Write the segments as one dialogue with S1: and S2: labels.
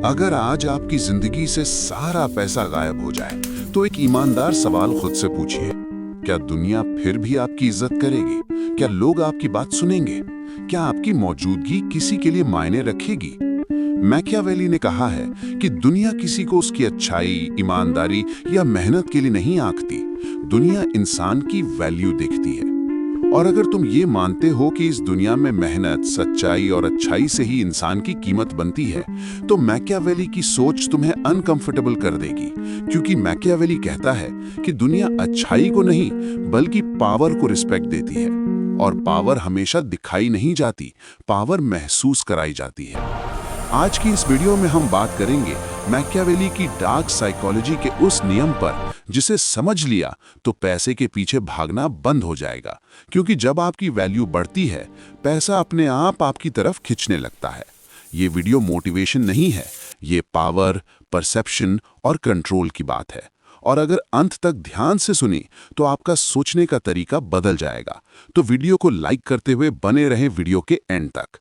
S1: अगर आज आपकी जिंदगी से सारा पैसा गायब हो जाए, तो एक ईमानदार सवाल खुद से पूछिए, क्या दुनिया फिर भी आपकी इज्जत करेगी? क्या लोग आपकी बात सुनेंगे? क्या आपकी मौजूदगी किसी के लिए मायने रखेगी? मैकियावेली ने कहा है कि दुनिया किसी को उसकी अच्छाई, ईमानदारी या मेहनत के लिए नहीं आंकती। दुनिया इंसान की वैल्यू देखती है। और अगर तुम ये मानते हो कि इस दुनिया में मेहनत, सच्चाई और अच्छाई से ही इंसान की कीमत बनती है, तो मैकियावेली की सोच तुम्हें अनकंफर्टेबल कर देगी, क्योंकि मैकियावेली कहता है कि दुनिया अच्छाई को नहीं बल्कि पावर को रिस्पेक्ट देती है। और पावर हमेशा दिखाई नहीं जाती, पावर महसूस कराई जाती है। आज की इस वीडियो में हम बात करेंगे मैकियावेली की डार्क साइकोलॉजी के उस नियम पर जिसे समझ लिया तो पैसे के पीछे भागना बंद हो जाएगा, क्योंकि जब आपकी वैल्यू बढ़ती है, पैसा अपने आप आपकी तरफ खींचने लगता है। ये वीडियो मोटिवेशन नहीं है, ये पावर, परसेप्शन और कंट्रोल की बात है। और अगर अंत तक ध्यान से सुनी तो आपका सोचने का तरीका बदल जाएगा। तो वीडियो को लाइक करते हुए बने रहें वीडियो के एंड तक।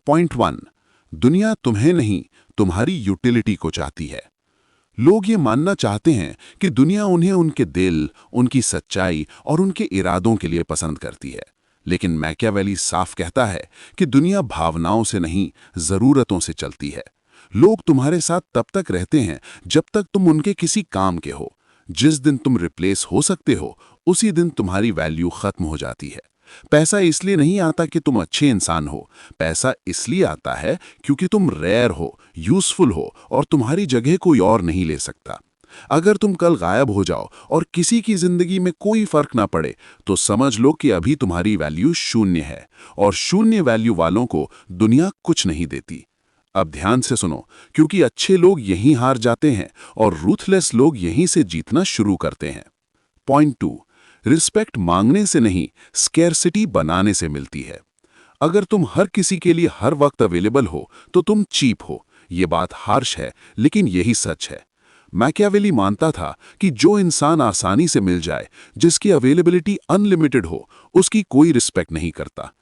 S1: पॉइंट 1, दुनिया तुम्हें नहीं, तुम्हारी यूटिलिटी को चाहती है। लोग ये मानना चाहते हैं कि दुनिया उन्हें उनके दिल, उनकी सच्चाई और उनके इरादों के लिए पसंद करती है। लेकिन मैकियावेली साफ कहता है कि दुनिया भावनाओं से नहीं, जरूरतों से चलती है। लोग तुम्हारे साथ तब तक रहते हैं जब तक तुम उनके किसी काम के हो। जिस दिन तुम रिप्लेस हो सकते हो, उसी दिन तुम्हारी वैल्यू खत्म हो जाती है। पैसा इसलिए नहीं आता कि तुम अच्छे इंसान हो, पैसा इसलिए आता है क्योंकि तुम रेयर हो, यूजफुल हो और तुम्हारी जगह कोई और नहीं ले सकता। अगर तुम कल गायब हो जाओ और किसी की जिंदगी में कोई फर्क ना पड़े, तो समझ लो कि अभी तुम्हारी वैल्यू शून्य है, और शून्य वैल्यू वालों को दुनिया कुछ नहीं देती। अब ध्यान से सुनो, क्योंकि अच्छे लोग यहीं हार जाते हैं और रूथलेस लोग यहीं से जीतना शुरू करते हैं। पॉइंट 2, रिस्पेक्ट मांगने से नहीं, स्कैरसिटी बनाने से मिलती है। अगर तुम हर किसी के लिए हर वक्त अवेलेबल हो तो तुम चीप हो। ये बात हार्श है, लेकिन यही सच है। मैकियावेली मानता था कि जो इंसान आसानी से मिल जाए, जिसकी अवेलेबिलिटी अनलिमिटेड हो, उसकी कोई रिस्पेक्ट नहीं करता।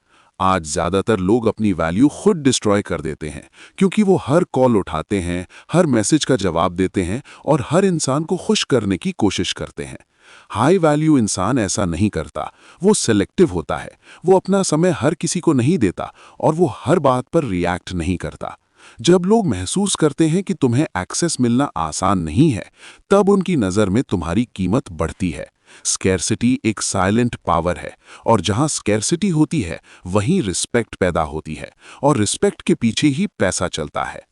S1: आज ज्यादातर लोग अपनी वैल्यू खुद डिस्ट्रॉय कर देते हैं, क्योंकि वो हर कॉल उठाते हैं, हर मैसेज का जवाब देते हैं और हर इंसान को खुश करने की कोशिश करते हैं। हाई वैल्यू इंसान ऐसा नहीं करता, वो सिलेक्टिव होता है। वो अपना समय हर किसी को नहीं देता और वो हर बात पर रिएक्ट नहीं करता। जब लोग महसूस करते हैं कि तुम्हें एक्सेस मिलना आसान नहीं है, तब उनकी नज़र में तुम्हारी कीमत बढ़ती है। स्कैरसिटी एक साइलेंट पावर है, और जहां स्कैरसिटी होती है वहीं रिस्पेक्ट पैदा होती है, और रिस्पेक्ट के पीछे ही पैसा चलता है।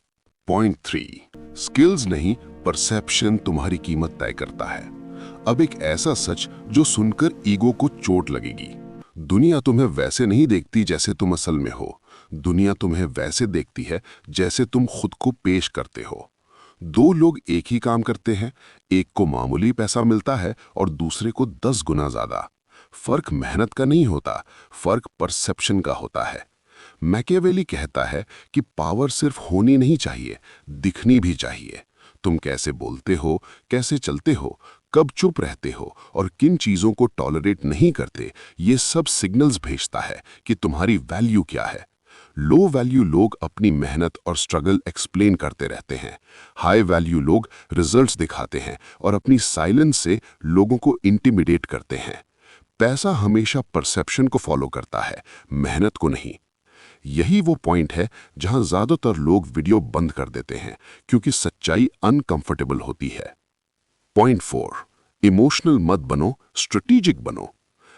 S2: पॉइंट 3, स्किल्स नहीं, परसेप्शन तुम्हारी कीमत तय करता है। अब एक ऐसा सच जो सुनकर ईगो को चोट लगेगी। दुनिया तुम्हें वैसे नहीं देखती जैसे तुम असल में हो। दुनिया तुम्हें वैसे देखती है जैसे तुम खुद को पेश करते हो। दो लोग एक ही काम करते हैं, एक को मामूली पैसा मिलता है और दूसरे को 10 गुना ज्यादा। फर्क मेहनत का नहीं होता, फर्क परसेप्शन का होता है। मैकियावेली कहता है कि पावर सिर्फ होनी नहीं चाहिए, दिखनी भी चाहिए। तुम कैसे बोलते हो, कैसे चलते हो, कब चुप रहते हो और किन चीजों को टॉलरेट नहीं करते, ये सब सिग्नल्स भेजता है कि तुम्हारी वैल्यू क्या है। लो वैल्यू लोग अपनी मेहनत और स्ट्रगल एक्सप्लेन करते रहते हैं। हाई वैल्यू लोग रिजल्ट्स दिखाते हैं और अपनी साइलेंस से लोगों को इंटिमिडेट करते हैं। पैसा हमेशा परसेप्शन को फॉलो करता है, मेहनत को नहीं। यही वो पॉइंट है जहां ज्यादातर लोग वीडियो बंद कर देते हैं, क्योंकि सच्चाई अनकंफर्टेबल होती है। पॉइंट 4, इमोशनल मत बनो, स्ट्रेटेजिक बनो।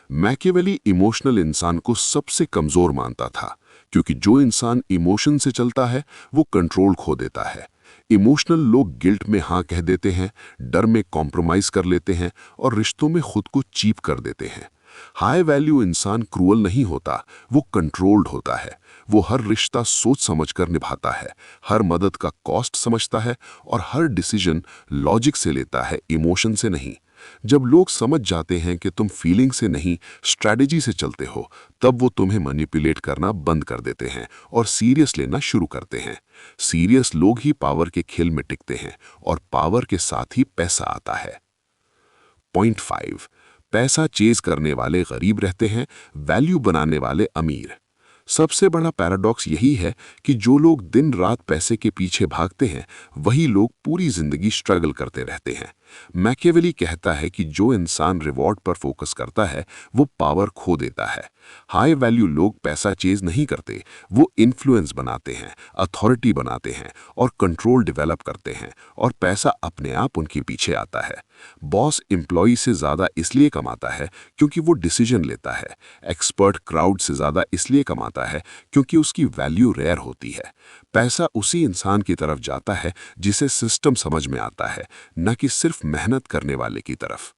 S2: मैकियावेली इमोशनल इंसान को सबसे कमजोर मानता था, क्योंकि जो इंसान इमोशन से चलता है वो कंट्रोल खो देता है। इमोशनल लोग गिल्ट में हाँ कह देते हैं, डर में कॉम्प्रोमाइज कर लेते हैं और रिश्तों में खुद को चीप कर देते हैं। हाई वैल्यू इंसान क्रूअल नहीं होता, वो कंट्रोल्ड होता है। वो हर रिश्ता सोच समझकर निभाता है, हर मदद का कॉस्ट समझता है और हर डिसीजन लॉजिक से लेता है, इमोशन से नहीं। जब लोग समझ जाते हैं कि तुम फीलिंग से नहीं, स्ट्रैटेजी से चलते हो, तब वो तुम्हें मैनिपुलेट करना बंद कर देते हैं और सीरियस लेना शुरू करते हैं। सीरियस लोग ही पावर के खेल में टिकते हैं और पावर के साथ ही पैसा आता है। पॉइंट 5, पैसा चेज करने वाले गरीब रहते हैं, वैल्यू बनाने वाले अमीर। सबसे बड़ा पैराडॉक्स यही है कि जो लोग दिन रात पैसे के पीछे भागते हैं वही लोग पूरी जिंदगी स्ट्रगल करते रहते हैं। मैकियावेली कहता है कि जो इंसान रिवॉर्ड पर फोकस करता है वो पावर खो देता है। हाई वैल्यू लोग पैसा चेज नहीं करते, वो इन्फ्लुएंस बनाते हैं, अथॉरिटी बनाते हैं और कंट्रोल डेवलप करते हैं, और पैसा अपने आप उनके पीछे आता है। बॉस एम्प्लॉय से ज़्यादा इसलिए कमाता है क्योंकि वो डिसीजन लेता है। एक्सपर्ट क्राउड से ज़्यादा इसलिए कमाता है क्योंकि उसकी वैल्यू रेयर होती है। पैसा उसी इंसान की तरफ जाता है जिसे सिस्टम समझ में आता है, न कि सिर्फ मेहनत करने वाले की तरफ।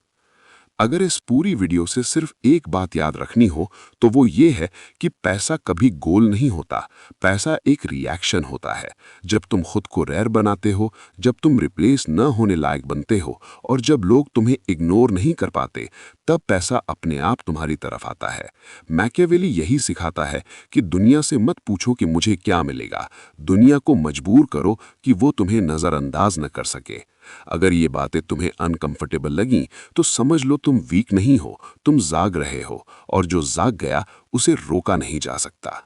S2: अगर इस पूरी वीडियो से सिर्फ एक बात याद रखनी हो तो वो ये है कि पैसा कभी गोल नहीं होता, पैसा एक रिएक्शन होता है। जब तुम खुद को रेयर बनाते हो, जब तुम रिप्लेस न होने लायक बनते हो, और जब लोग तुम्हें इग्नोर नहीं कर पाते, तब पैसा अपने आप तुम्हारी तरफ आता है। मैकियावेली यही सिखाता है कि दुनिया से मत पूछो कि मुझे क्या मिलेगा, दुनिया को मजबूर करो कि वो तुम्हें नज़रअंदाज न कर सके। अगर ये बातें तुम्हें अनकंफर्टेबल लगीं तो समझ लो तुम वीक नहीं हो, तुम जाग रहे हो, और जो जाग गया उसे रोका नहीं जा सकता।